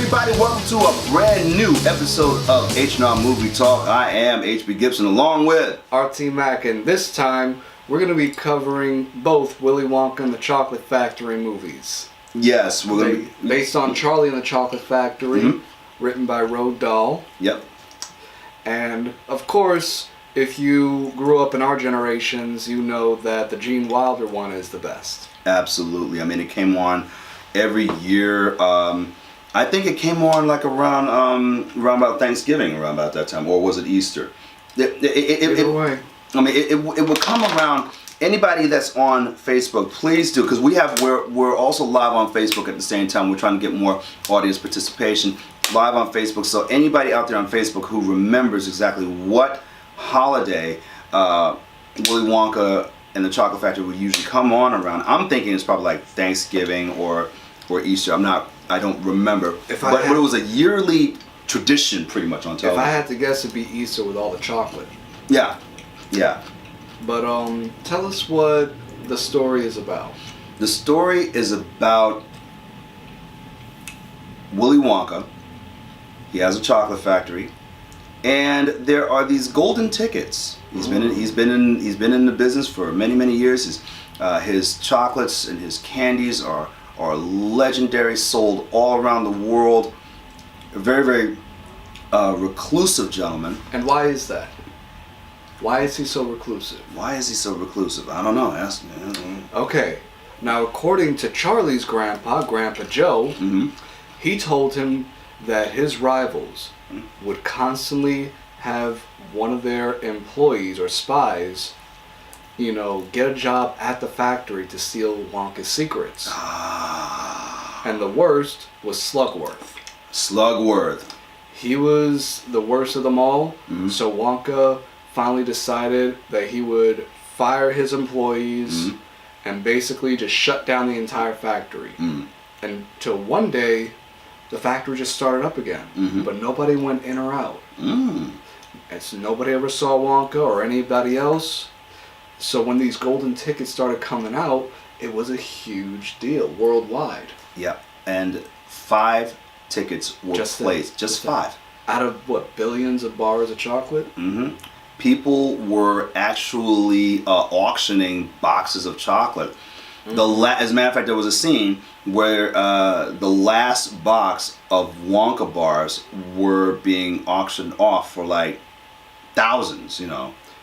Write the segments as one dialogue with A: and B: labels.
A: everybody, welcome to a brand new episode of H&R Movie Talk. I am HB Gibson along with
B: RT Mac, and this time we're going to be covering both Willy Wonka and the Chocolate Factory movies.
A: Yes, we're going to be
B: based on Charlie and the Chocolate Factory, written by Roald Dahl.
A: Yep.
B: And of course, if you grew up in our generations, you know that the Gene Wilder one is the best.
A: Absolutely. I mean, it came on every year. I think it came on like around about Thanksgiving, around about that time, or was it Easter?
B: Either way.
A: I mean, it would come around. Anybody that's on Facebook, please do, because we're also live on Facebook at the same time. We're trying to get more audience participation live on Facebook. So anybody out there on Facebook who remembers exactly what holiday Willy Wonka and the Chocolate Factory would usually come on around, I'm thinking it's probably like Thanksgiving or Easter. I don't remember. But it was a yearly tradition pretty much on television.
B: If I had to guess, it'd be Easter with all the chocolate.
A: Yeah.
B: But tell us what the story is about.
A: The story is about Willy Wonka. He has a chocolate factory, and there are these golden tickets. He's been in the business for many years. His chocolates and his candies are legendary, sold all around the world. A very reclusive gentleman.
B: And why is that? Why is he so reclusive?
A: I don't know. Ask me.
B: Okay. Now, according to Charlie's grandpa, Grandpa Joe, he told him that his rivals would constantly have one of their employees or spies, get a job at the factory to steal Wonka's secrets. And the worst was Slugworth. He was the worst of them all, so Wonka finally decided that he would fire his employees and basically just shut down the entire factory. Until one day, the factory just started up again, but nobody went in or out. And so nobody ever saw Wonka or anybody else. So when these golden tickets started coming out, it was a huge deal worldwide.
A: Yeah, and 5 tickets were placed. Just 5.
B: Out of what, billions of bars of chocolate?
A: People were actually auctioning boxes of chocolate. As a matter of fact, there was a scene where the last box of Wonka bars were being auctioned off for like thousands,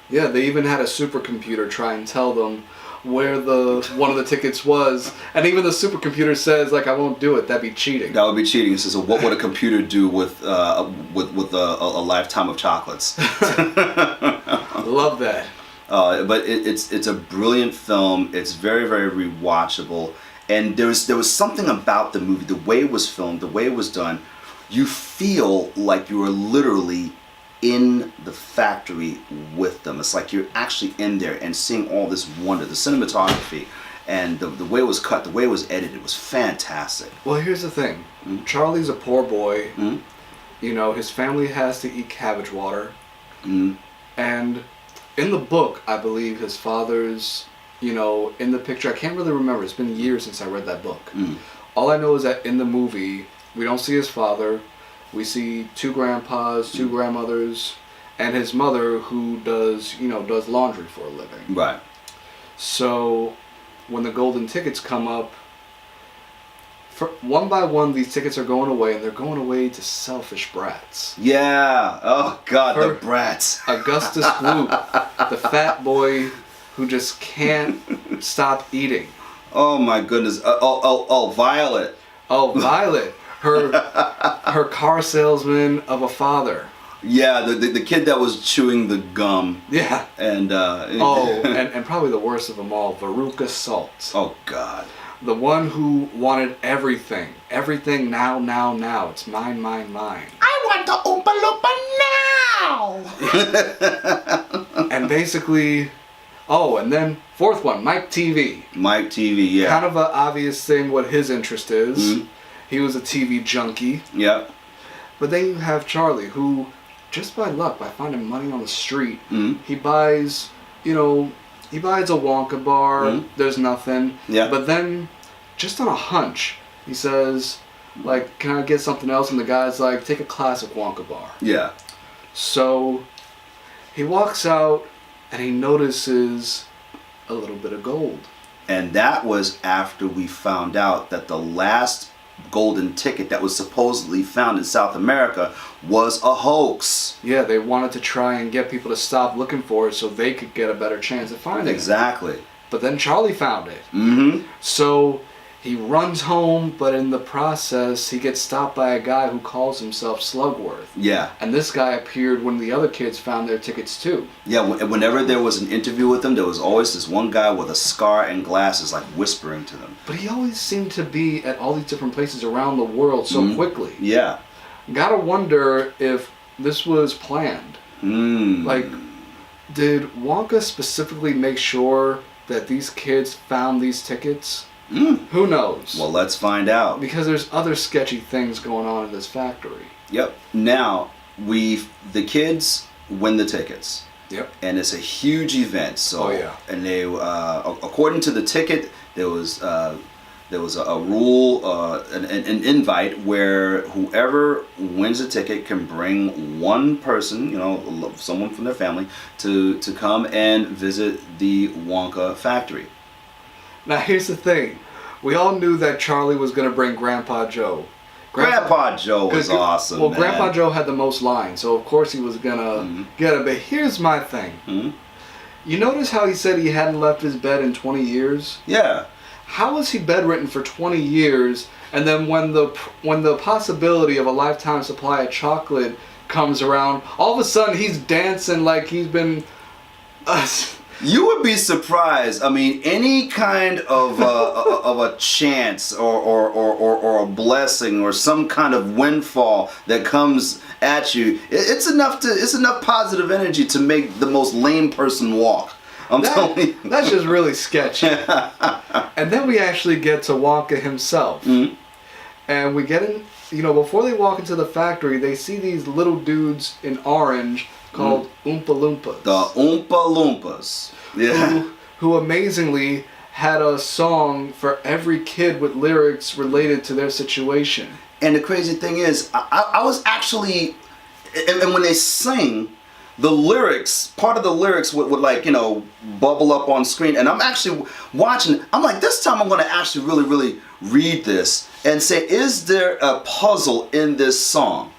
B: Yeah, they even had a supercomputer try and tell them where one of the tickets was, and even the supercomputer says, like, I won't do it. That'd be cheating.
A: That would be cheating. It says, so what would a computer do with a lifetime of chocolates?
B: Love that.
A: But it's a brilliant film. It's very rewatchable, and there was something about the movie, the way it was filmed, the way it was done. You feel like you are literally in the factory with them. It's like you're actually in there and seeing all this wonder, the cinematography, and the way it was cut, the way it was edited was fantastic.
B: Well, here's the thing. Charlie's a poor boy. His family has to eat cabbage water. And in the book, I believe his father's, in the picture, I can't really remember. It's been years since I read that book. All I know is that in the movie, we don't see his father. We see 2 grandpas, 2 grandmothers, and his mother who does laundry for a living.
A: Right.
B: So when the golden tickets come up, one by one these tickets are going away, and they're going away to selfish brats.
A: Yeah. Oh God, the brats.
B: Augustus Gloop, the fat boy who just can't stop eating.
A: Oh my goodness. Violet.
B: Oh, Violet. Her car salesman of a father.
A: Yeah, the kid that was chewing the gum.
B: Yeah.
A: And
B: and probably the worst of them all, Veruca Salt.
A: Oh God.
B: The one who wanted everything. Everything now. It's mine.
A: I want the Oompa Loompa now.
B: And basically, and then 4th one, Mike TV.
A: Mike TV, yeah.
B: Kind of an obvious thing what his interest is. He was a TV junkie.
A: Yeah.
B: But then you have Charlie, who, just by luck, by finding money on the street, he buys, he buys a Wonka bar. There's nothing.
A: Yeah.
B: But then, just on a hunch, he says, Like, can I get something else? And the guy's like, take a classic Wonka bar.
A: Yeah.
B: So he walks out and he notices a little bit of gold.
A: And that was after we found out that the last golden ticket that was supposedly found in South America was a hoax.
B: Yeah, they wanted to try and get people to stop looking for it so they could get a better chance at finding it.
A: Exactly.
B: But then Charlie found it.
A: Mm-hmm.
B: So he runs home, but in the process, he gets stopped by a guy who calls himself Slugworth.
A: Yeah.
B: And this guy appeared when the other kids found their tickets too.
A: Yeah, whenever there was an interview with them, there was always this one guy with a scar and glasses, like whispering to them.
B: But he always seemed to be at all these different places around the world so quickly.
A: Yeah.
B: Gotta wonder if this was planned. Like, did Wonka specifically make sure that these kids found these tickets? Who knows?
A: Well, let's find out.
B: Because there's other sketchy things going on in this factory.
A: Yep. Now, the kids win the tickets.
B: Yep.
A: And it's a huge event. So,
B: Oh, yeah.
A: And they, according to the ticket, there was a rule, an invite where whoever wins a ticket can bring one person, someone from their family, to come and visit the Wonka factory.
B: Now here's the thing. We all knew that Charlie was going to bring Grandpa Joe.
A: Grandpa Joe was awesome,
B: Well,
A: man.
B: Grandpa Joe had the most lines, so of course he was going to get it. But here's my thing. You notice how he said he hadn't left his bed in 20 years?
A: Yeah.
B: How was he bedridden for 20 years, and then when the possibility of a lifetime supply of chocolate comes around, all of a sudden he's dancing like he's been...
A: You would be surprised. I mean, any kind of a chance or a blessing or some kind of windfall that comes at you, it's enough positive energy to make the most lame person walk. I'm telling you.
B: That's just really sketchy. And then we actually get to Wonka himself. And we get in, before they walk into the factory, they see these little dudes in orange called Oompa Loompas.
A: The Oompa Loompas. Yeah.
B: Who amazingly had a song for every kid with lyrics related to their situation.
A: And the crazy thing is, I was actually, and when they sing, the lyrics, part of the lyrics would bubble up on screen. And I'm actually watching, I'm like, this time I'm going to actually really, really read this and say, is there a puzzle in this song?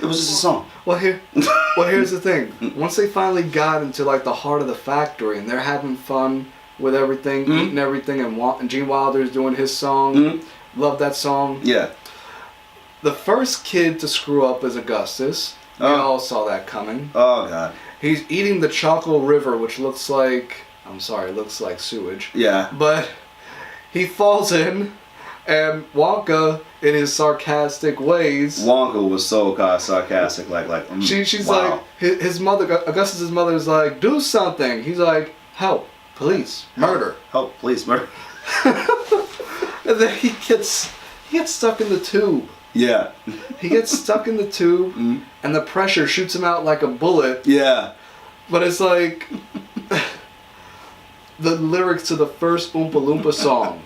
A: It was just a song.
B: Well, here's the thing. Once they finally got into the heart of the factory and they're having fun with everything, eating everything, and Gene Wilder's doing his song. Love that song.
A: Yeah.
B: The first kid to screw up is Augustus. We all saw that coming.
A: Oh, God.
B: He's eating the Choco River, which looks like sewage. Yeah. But he falls in, and Wonka, in his sarcastic ways...
A: Wonka was so sarcastic,
B: she's
A: wow.
B: like, his mother, Augustus's mother's like, do something. He's like, help, police, murder.
A: Help, police, murder.
B: And then he gets stuck in the tube.
A: Yeah.
B: He gets stuck in the tube, and the pressure shoots him out like a bullet.
A: Yeah.
B: But it's like the lyrics to the first Oompa Loompa song.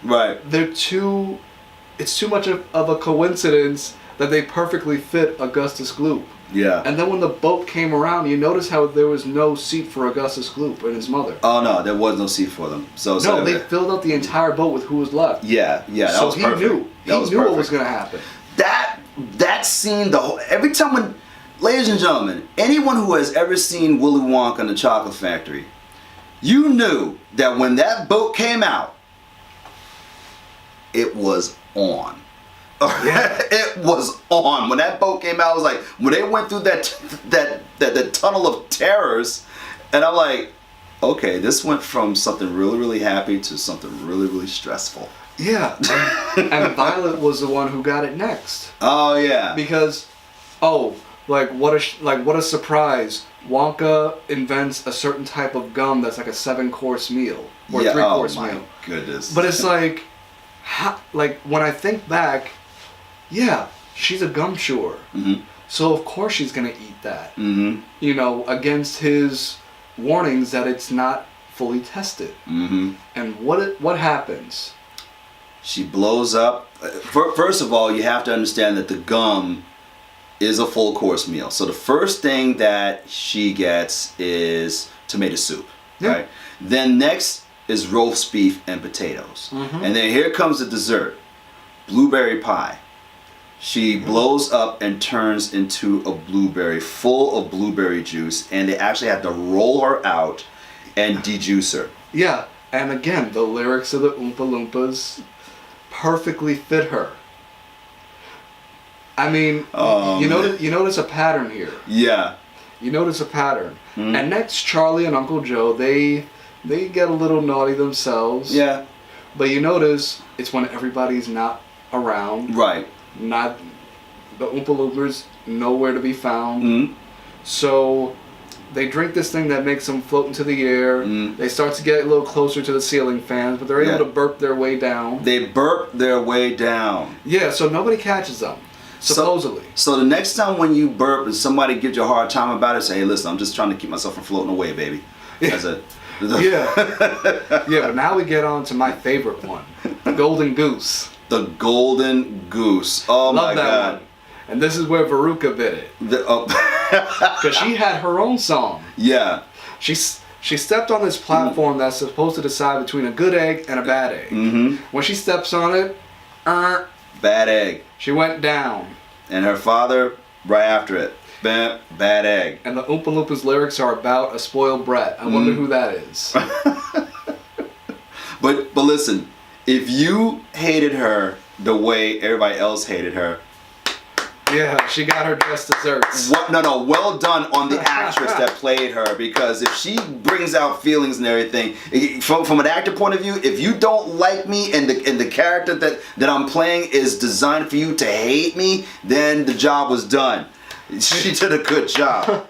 A: Right.
B: It's too much of a coincidence that they perfectly fit Augustus Gloop.
A: Yeah.
B: And then when the boat came around, you notice how there was no seat for Augustus Gloop and his mother.
A: Oh, no, there was no seat for them.
B: No, they filled up the entire boat with who was left.
A: Yeah, that was perfect.
B: He knew what was going to happen.
A: That scene, every time ladies and gentlemen, anyone who has ever seen Willy Wonka and the Chocolate Factory, you knew that when that boat came out, it was on.
B: Yeah.
A: It was on. When that boat came out, I was like, when they went through that tunnel of terrors, and I'm like, okay, this went from something really, really happy to something really, really stressful.
B: Yeah. And Violet was the one who got it next.
A: Oh yeah.
B: Because, what a surprise! Wonka invents a certain type of gum that's like a 7-course meal or 3-course meal. Oh my
A: goodness.
B: But it's like when I think back. Yeah, she's a gum chewer. So of course she's gonna eat that. Against his warnings that it's not fully tested. And what happens?
A: She blows up. First of all, you have to understand that the gum is a full course meal. So the first thing that she gets is tomato soup, right? Then next is roast beef and potatoes. And then here comes the dessert, blueberry pie. She blows up and turns into a blueberry full of blueberry juice, and they actually have to roll her out and dejuice her.
B: Yeah, and again, the lyrics of the Oompa Loompas perfectly fit her. I mean, you notice a pattern here.
A: Yeah.
B: You notice a pattern. And next, Charlie and Uncle Joe, they get a little naughty themselves.
A: Yeah.
B: But you notice it's when everybody's not around.
A: Right.
B: Not the Oompa Loompas nowhere to be found. So they drink this thing that makes them float into the air. They start to get a little closer to the ceiling fans, but they're able to burp their way down.
A: They burp their way down.
B: Yeah, so nobody catches them. Supposedly.
A: So the next time when you burp and somebody gives you a hard time about it, say, hey, listen, I'm just trying to keep myself from floating away, baby. That's it.
B: Yeah. Yeah, but now we get on to my favorite one. The Golden Goose.
A: The Golden Goose. Oh my God.
B: One. And this is where Veruca bit it. Because she had her own song.
A: Yeah.
B: She stepped on this platform that's supposed to decide between a good egg and a bad egg. When she steps on it,
A: bad egg.
B: She went down.
A: And her father, right after it, bad egg.
B: And the Oompa Loompas lyrics are about a spoiled brat. I wonder who that is.
A: But listen, if you hated her the way everybody else hated her,
B: yeah, she got her just desserts.
A: No, well done on the actress that played her, because if she brings out feelings and everything, from an actor point of view, if you don't like me and the character that I'm playing is designed for you to hate me, then the job was done. She did a good job.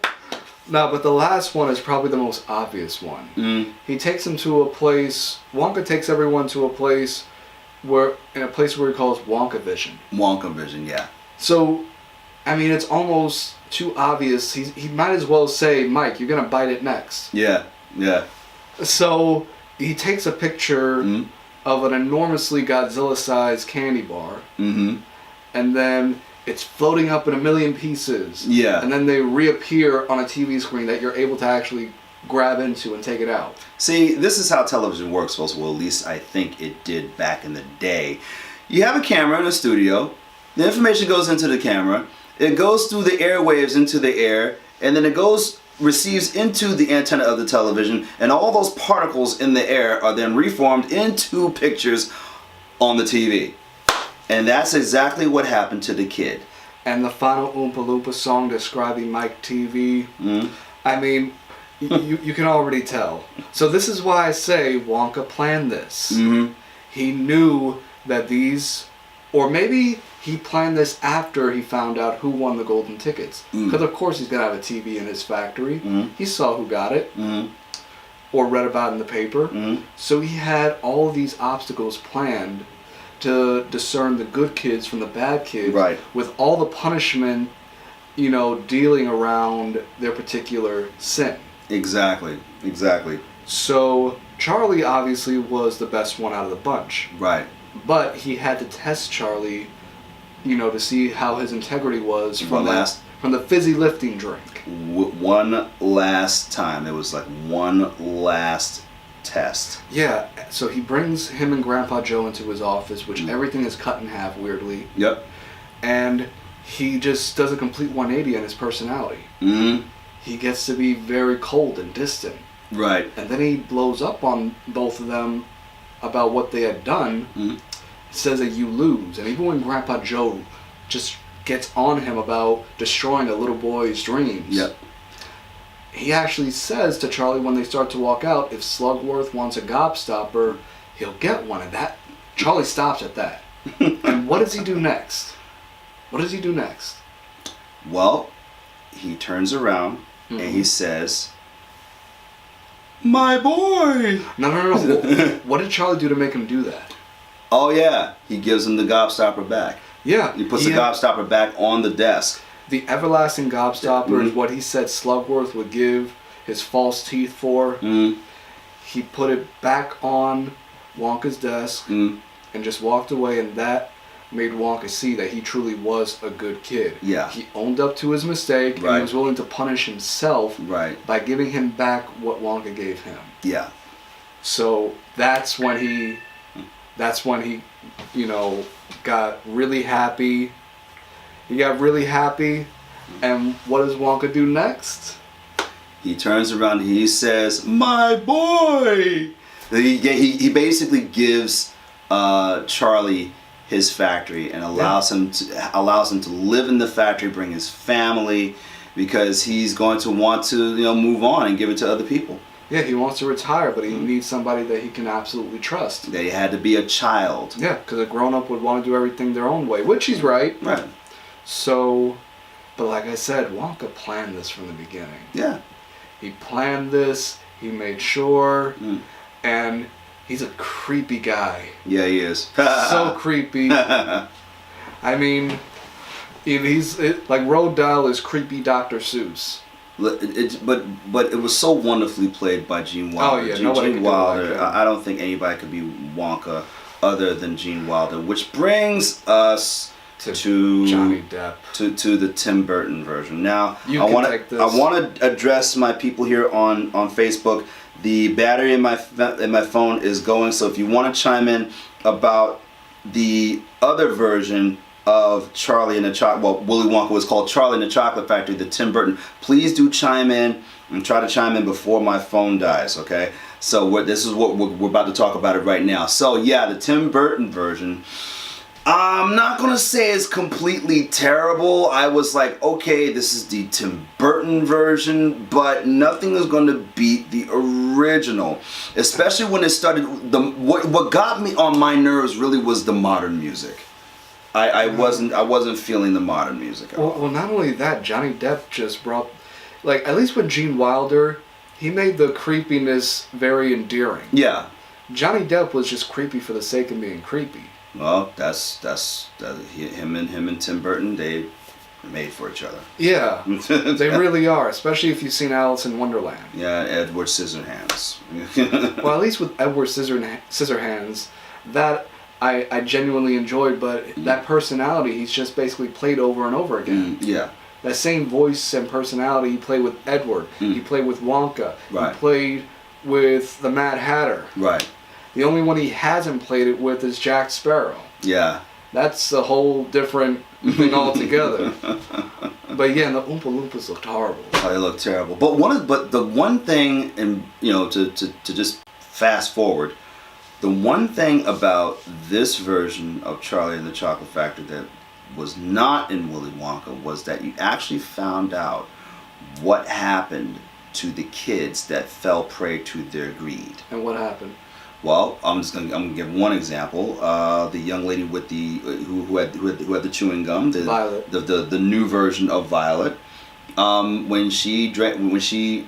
B: No, but the last one is probably the most obvious one. He takes them to a place. Wonka takes everyone to a place where he calls Wonka Vision.
A: Wonka Vision, yeah.
B: So, I mean, it's almost too obvious. He might as well say, Mike, you're gonna bite it next.
A: Yeah, yeah.
B: So he takes a picture of an enormously Godzilla-sized candy bar, and then it's floating up in a million pieces.
A: Yeah.
B: And then they reappear on a TV screen that you're able to actually grab into and take it out.
A: See, this is how television works, folks. Well, at least I think it did back in the day. You have a camera in a studio. The information goes into the camera. It goes through the airwaves into the air, and then it receives into the antenna of the television, and all those particles in the air are then reformed into pictures on the TV. And that's exactly what happened to the kid.
B: And the final Oompa Loompa song describing Mike TV, I mean, you can already tell. So this is why I say Wonka planned this. He knew that these, or maybe he planned this after he found out who won the golden tickets. Because of course he's going to have a TV in his factory. He saw who got it. Or read about it in the paper. So he had all of these obstacles planned to discern the good kids from the bad kids.
A: Right.
B: With all the punishment, dealing around their particular sin.
A: Exactly.
B: So Charlie obviously was the best one out of the bunch.
A: Right.
B: But he had to test Charlie, to see how his integrity was from the fizzy lifting drink.
A: One last time. It was like one last test.
B: Yeah, so he brings him and Grandpa Joe into his office, which everything is cut in half weirdly.
A: Yep.
B: And he just does a complete 180 in his personality. He gets to be very cold and distant.
A: Right.
B: And then he blows up on both of them about what they had done. Says that you lose. And even when Grandpa Joe just gets on him about destroying a little boy's dreams.
A: Yep.
B: He actually says to Charlie when they start to walk out, if Slugworth wants a gobstopper, he'll get one. And that Charlie stops at that. And what does he do next?
A: Well, he turns around and he says, "My boy."
B: No. What did Charlie do to make him do that?
A: Oh yeah, he gives him the gobstopper back.
B: Yeah.
A: He puts the gobstopper back on the desk.
B: The everlasting gobstopper is what he said Slugworth would give his false teeth for. He put it back on Wonka's desk. and just walked away, and that made Wonka see that he truly was a good kid.
A: Yeah.
B: He owned up to his mistake, and
A: Right.
B: he was willing to punish himself
A: Right.
B: by giving him back what Wonka gave him.
A: Yeah.
B: So that's when he, you know, got really happy. He got really happy, and what does Wonka do next?
A: He turns around and he says, "My boy." He basically gives Charlie his factory and allows him to live in the factory, bring his family, because he's going to want to move on and give it to other people.
B: Yeah, he wants to retire, but he needs somebody that he can absolutely trust.
A: They had to be a child.
B: Yeah, because a grown-up would want to do everything their own way, which he's right.
A: Right.
B: So, but like I said, Wonka planned this from the beginning.
A: Yeah.
B: He planned this, he made sure,
A: Mm.
B: and he's a creepy guy.
A: Yeah, he is.
B: So creepy. I mean, he's like Road Dial is creepy Dr. Seuss.
A: But it was so wonderfully played by Gene Wilder.
B: Oh yeah, nobody
A: Gene
B: could do it
A: Wilder.
B: like him.
A: I don't think anybody could be Wonka other than Gene Wilder, which brings us to
B: Johnny Depp.
A: to the Tim Burton version. Now,
B: You
A: I
B: can
A: want
B: take this.
A: to address my people here on Facebook. The battery in my phone is going, so if you want to chime in about the other version of Charlie and the Willy Wonka was called Charlie and the Chocolate Factory, the Tim Burton, please do chime in and try to chime in before my phone dies, okay? So this is what we're about to talk about it right now. So yeah, the Tim Burton version, I'm not gonna say it's completely terrible. I was like, okay, this is the Tim Burton version, but nothing is gonna beat the original. Especially when it started. What got me on my nerves really was the modern music. I wasn't feeling the modern music at all.
B: Well, not only that, Johnny Depp just brought, like, at least with Gene Wilder, he made the creepiness very endearing.
A: Yeah.
B: Johnny Depp was just creepy for the sake of being creepy.
A: Well, that's him and Tim Burton. They made for each other.
B: Yeah, they really are, especially if you've seen Alice in Wonderland.
A: Yeah, Edward Scissorhands.
B: Well, at least with Edward Scissorhands, that I genuinely enjoyed, but that personality he's just basically played over and over again.
A: Yeah.
B: That same voice and personality he played with Edward, he played with Wonka,
A: Right.
B: he played with the Mad Hatter.
A: Right.
B: The only one he hasn't played it with is Jack Sparrow.
A: Yeah.
B: That's a whole different thing altogether. But yeah, and the Oompa Loompas looked horrible.
A: Oh, they look terrible. But the one thing, and to just fast forward, the one thing about this version of Charlie and the Chocolate Factory that was not in Willy Wonka was that you actually found out what happened to the kids that fell prey to their greed.
B: And what happened?
A: Well, I'm gonna give one example. The young lady with the who had the chewing gum,
B: Violet.
A: the new version of Violet. When she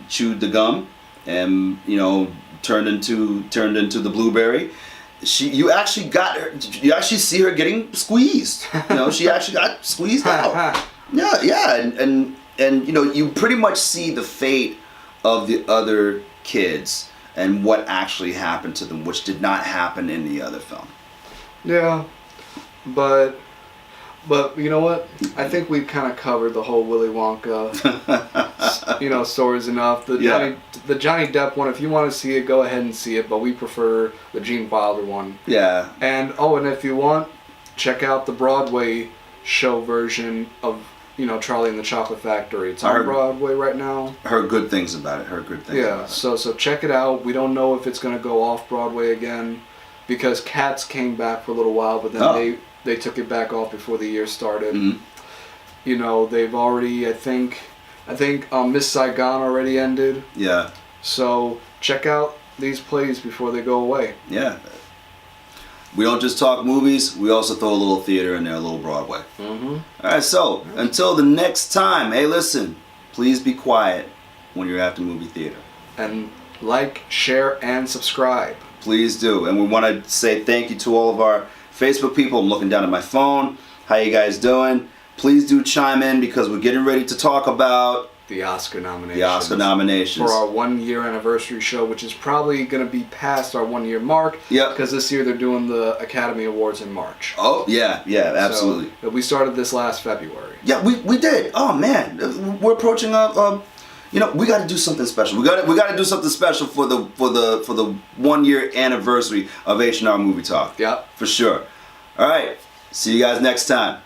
A: chewed the gum and turned into the blueberry, you actually see her getting squeezed. She actually got squeezed out. Yeah, and you pretty much see the fate of the other kids and what actually happened to them, which did not happen in the other film.
B: Yeah, but you know what? I think we've kind of covered the whole Willy Wonka, stories enough. The Johnny Depp one, if you want to see it, go ahead and see it. But we prefer the Gene Wilder one.
A: Yeah.
B: And if you want, check out the Broadway show version of Charlie and the Chocolate Factory. It's on Broadway right now.
A: Heard good things about it. Heard good things.
B: Yeah.
A: About it.
B: So check it out. We don't know if it's gonna go off Broadway again, because Cats came back for a little while, but then they took it back off before the year started.
A: Mm-hmm.
B: They've already, I think Miss Saigon already ended.
A: Yeah.
B: So check out these plays before they go away.
A: Yeah. We don't just talk movies, we also throw a little theater in there, a little Broadway.
B: Mm-hmm.
A: Alright, so until the next time, hey listen, please be quiet when you're at the movie theater.
B: And like, share, and subscribe.
A: Please do. And we want to say thank you to all of our Facebook people. I'm looking down at my phone. How you guys doing? Please do chime in, because we're getting ready to talk about
B: the Oscar nominations.
A: The Oscar nominations.
B: For our 1 year anniversary show, which is probably going to be past our 1 year mark.
A: Yep.
B: Because this year they're doing the Academy Awards in March.
A: Oh, yeah, absolutely.
B: So, we started this last February.
A: Yeah, we did. Oh, man. We're approaching you know, we got to do something special. We got to do something special for the 1 year anniversary of H&R Movie Talk.
B: Yep.
A: For sure. All right. See you guys next time.